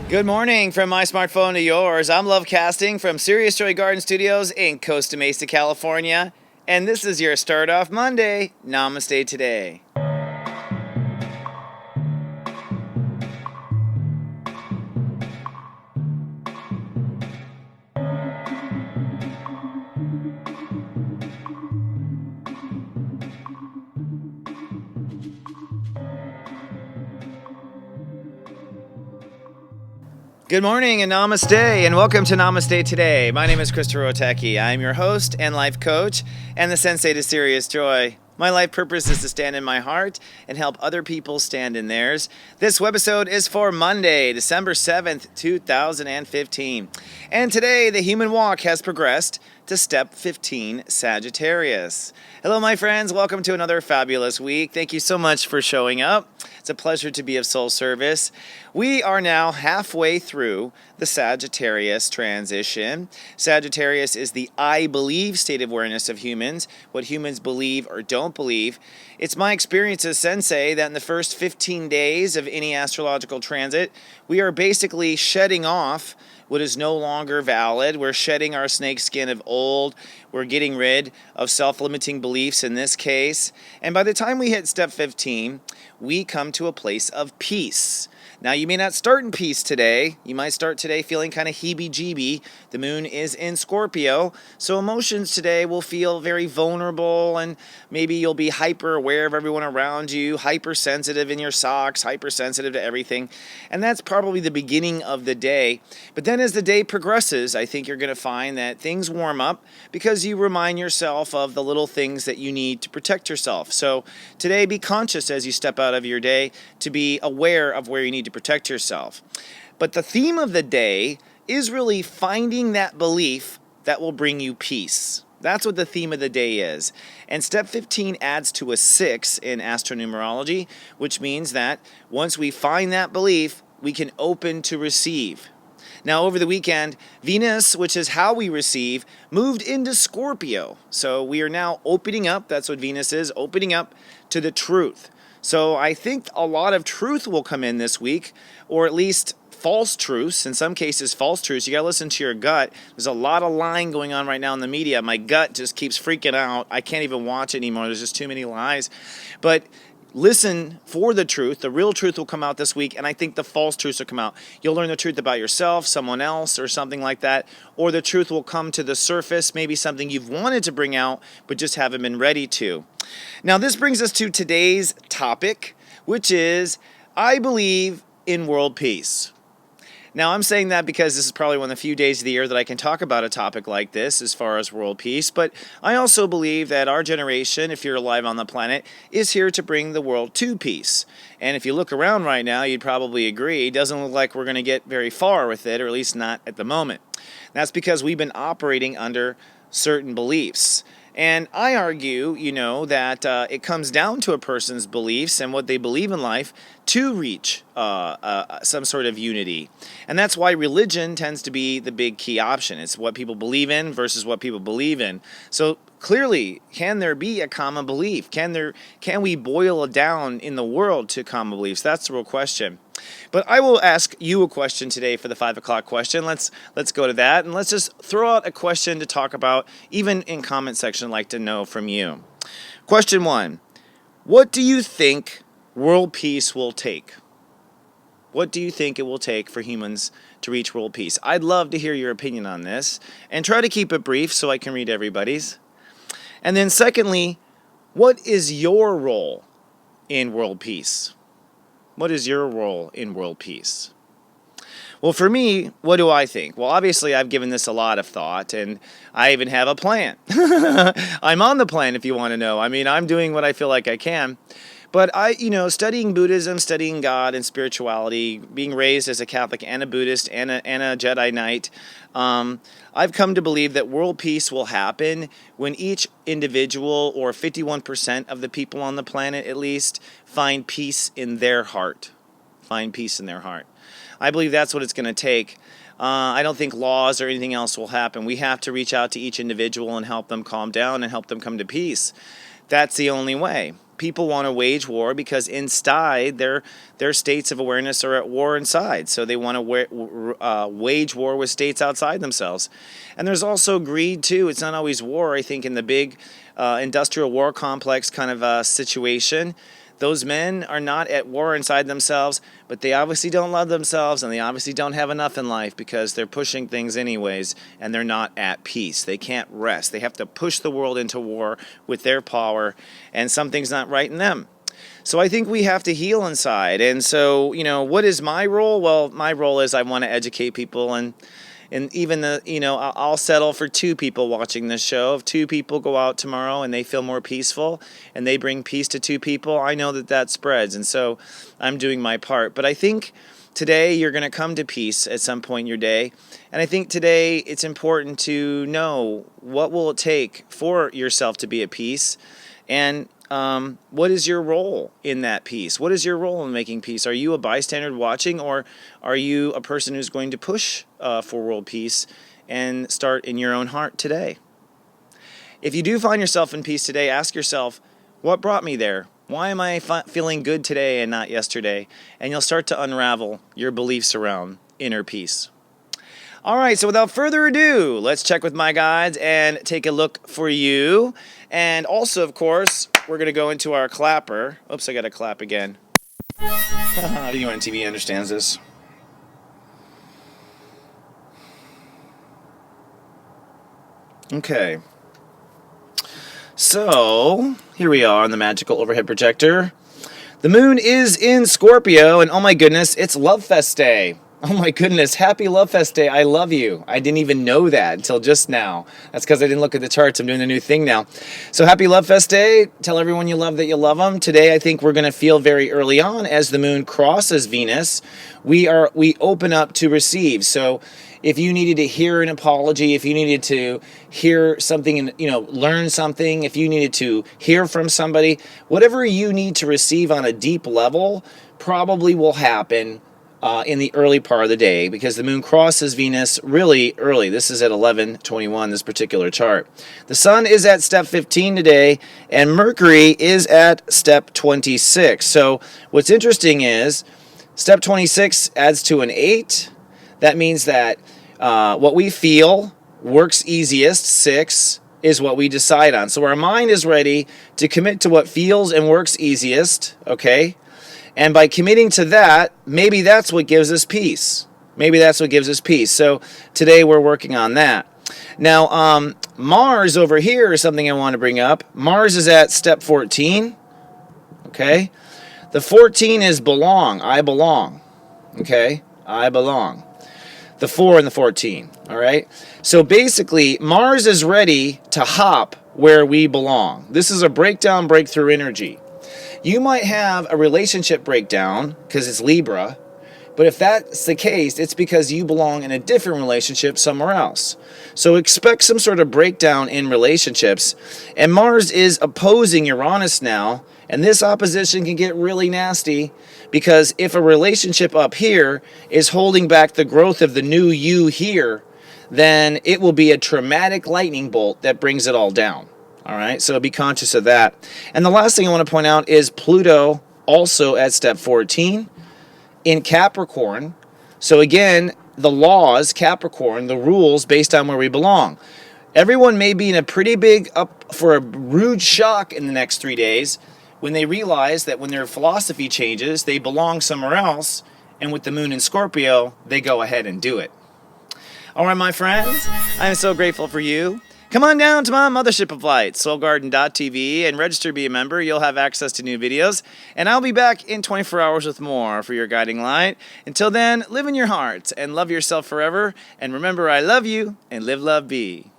Good morning from my smartphone to yours. I'm Love Casting from Serious Joy Garden Studios in Costa Mesa, California. And this is your Start Off Monday, Namaste Today. Good morning and namaste, and welcome to Namaste Today. My name is Christopher Oteki. I'm your host and life coach and the Sensei to Serious Joy. My life purpose is to stand in my heart and help other people stand in theirs. This webisode is for Monday, December 7th, 2015. And today, the human walk has progressed to step 15, Sagittarius. Hello, my friends. Welcome to another fabulous week. Thank you so much for showing up. It's a pleasure to be of soul service. We are now halfway through the Sagittarius transition. Sagittarius is the I believe state of awareness of humans, what humans believe or don't believe. It's my experience as Sensei that in the first 15 days of any astrological transit, we are basically shedding off what is no longer valid. We're shedding our snake skin of old. We're getting rid of self-limiting beliefs in this case. And by the time we hit step 15, we come to a place of peace. Now, you may not start in peace today. You might start today feeling kind of heebie-jeebie. The moon is in Scorpio, so emotions today will feel very vulnerable, and maybe you'll be hyper aware of everyone around you, hypersensitive in your socks, hypersensitive to everything. And that's probably the beginning of the day. But then as the day progresses, I think you're going to find that things warm up because you remind yourself of the little things that you need to protect yourself. So today, be conscious as you step out of your day to be aware of where you need to protect yourself. But the theme of the day is really finding that belief that will bring you peace. That's what the theme of the day is. And step 15 adds to a 6 in astronumerology, which means that once we find that belief, we can open to receive. Now, over the weekend, Venus, which is how we receive, moved into Scorpio. So we are now opening up, that's what Venus is, opening up to the truth. So I think a lot of truth will come in this week, or at least false truths, in some cases false truths. You got to listen to your gut. There's a lot of lying going on right now in the media. My gut just keeps freaking out. I can't even watch it anymore. There's just too many lies. But listen for the truth. The real truth will come out this week, and I think the false truths will come out. You'll learn the truth about yourself, someone else, or something like that, or the truth will come to the surface, maybe something you've wanted to bring out but just haven't been ready to. Now, this brings us to today's topic, which is, I believe in world peace. Now, I'm saying that because this is probably one of the few days of the year that I can talk about a topic like this as far as world peace, but I also believe that our generation, if you're alive on the planet, is here to bring the world to peace. And if you look around right now, you'd probably agree, it doesn't look like we're going to get very far with it, or at least not at the moment. That's because we've been operating under certain beliefs. And I argue, that it comes down to a person's beliefs and what they believe in life to reach some sort of unity. And that's why religion tends to be the big key option. It's what people believe in versus what people believe in. So clearly, can there be a common belief? Can we boil it down in the world to common beliefs? That's the real question. But I will ask you a question today for the 5 o'clock question. Let's go to that, and let's just throw out a question to talk about, even in comment section. I'd like to know from you. Question 1, what do you think world peace will take? What do you think it will take for humans to reach world peace? I'd love to hear your opinion on this, and try to keep it brief so I can read everybody's. And then secondly, what is your role in world peace? What is your role in world peace? Well, for me, what do I think? Well, obviously, I've given this a lot of thought, and I even have a plan. I'm on the plan, if you want to know. I mean, I'm doing what I feel like I can. But studying Buddhism, studying God and spirituality, being raised as a Catholic and a Buddhist and a Jedi Knight, I've come to believe that world peace will happen when each individual, or 51% of the people on the planet at least, find peace in their heart. Find peace in their heart. I believe that's what it's going to take. I don't think laws or anything else will happen. We have to reach out to each individual and help them calm down and help them come to peace. That's the only way. people want to wage war because inside their states of awareness are at war inside. So they want to wage war with states outside themselves. And there's also greed too. It's not always war. I think in the big industrial war complex kind of situation, those men are not at war inside themselves, but they obviously don't love themselves, and they obviously don't have enough in life because they're pushing things anyways, and they're not at peace. They can't rest. They have to push the world into war with their power, and something's not right in them. So I think we have to heal inside. And so, what is my role? Well, my role is I want to educate people, and even I'll settle for 2 people watching this show. If 2 people go out tomorrow and they feel more peaceful and they bring peace to 2 people, I know that spreads. And so I'm doing my part. But I think today you're going to come to peace at some point in your day. And I think today it's important to know what will it take for yourself to be at peace, and what is your role in that peace? What is your role in making peace? Are you a bystander watching, or are you a person who's going to push for world peace and start in your own heart today? If you do find yourself in peace today, ask yourself, what brought me there? Why am I feeling good today and not yesterday? And you'll start to unravel your beliefs around inner peace. All right, so without further ado, let's check with my guides and take a look for you. And also, of course, we're going to go into our clapper. Oops, I got to clap again. Anyone on TV understands this. Okay. So, here we are on the magical overhead projector. The moon is in Scorpio, and oh my goodness, it's Love Fest Day. Oh my goodness, happy Love Fest Day. I love you. I didn't even know that until just now. That's because I didn't look at the charts. I'm doing a new thing now. So happy Love Fest Day. Tell everyone you love that you love them. Today, I think we're going to feel very early on as the moon crosses Venus. We open up to receive. So if you needed to hear an apology, if you needed to hear something and learn something, if you needed to hear from somebody, whatever you need to receive on a deep level probably will happen in the early part of the day, because the moon crosses Venus really early. This is at 11:21, this particular chart. The sun is at step 15 today, and Mercury is at step 26. So what's interesting is step 26 adds to an 8. That means that what we feel works easiest, 6, is what we decide on. So our mind is ready to commit to what feels and works easiest, okay? And by committing to that, maybe that's what gives us peace. Maybe that's what gives us peace. So today we're working on that. Now, Mars over here is something I want to bring up. Mars is at step 14. Okay? The 14 is belong. I belong. Okay? I belong. The 4 and the 14. All right? So basically, Mars is ready to hop where we belong. This is a breakdown, breakthrough energy. You might have a relationship breakdown because it's Libra, but if that's the case, it's because you belong in a different relationship somewhere else. So expect some sort of breakdown in relationships. And Mars is opposing Uranus now, and this opposition can get really nasty, because if a relationship up here is holding back the growth of the new you here, then it will be a traumatic lightning bolt that brings it all down. All right, so be conscious of that. And the last thing I want to point out is Pluto also at step 14 in Capricorn. So again, the laws, Capricorn, the rules based on where we belong. Everyone may be in a pretty big up for a rude shock in the next 3 days when they realize that when their philosophy changes, they belong somewhere else. And with the moon in Scorpio, they go ahead and do it. All right, my friends, I am so grateful for you. Come on down to my mothership of light, soulgarden.tv, and register to be a member. You'll have access to new videos, and I'll be back in 24 hours with more for your guiding light. Until then, live in your heart and love yourself forever. And remember, I love you, and live, love, be.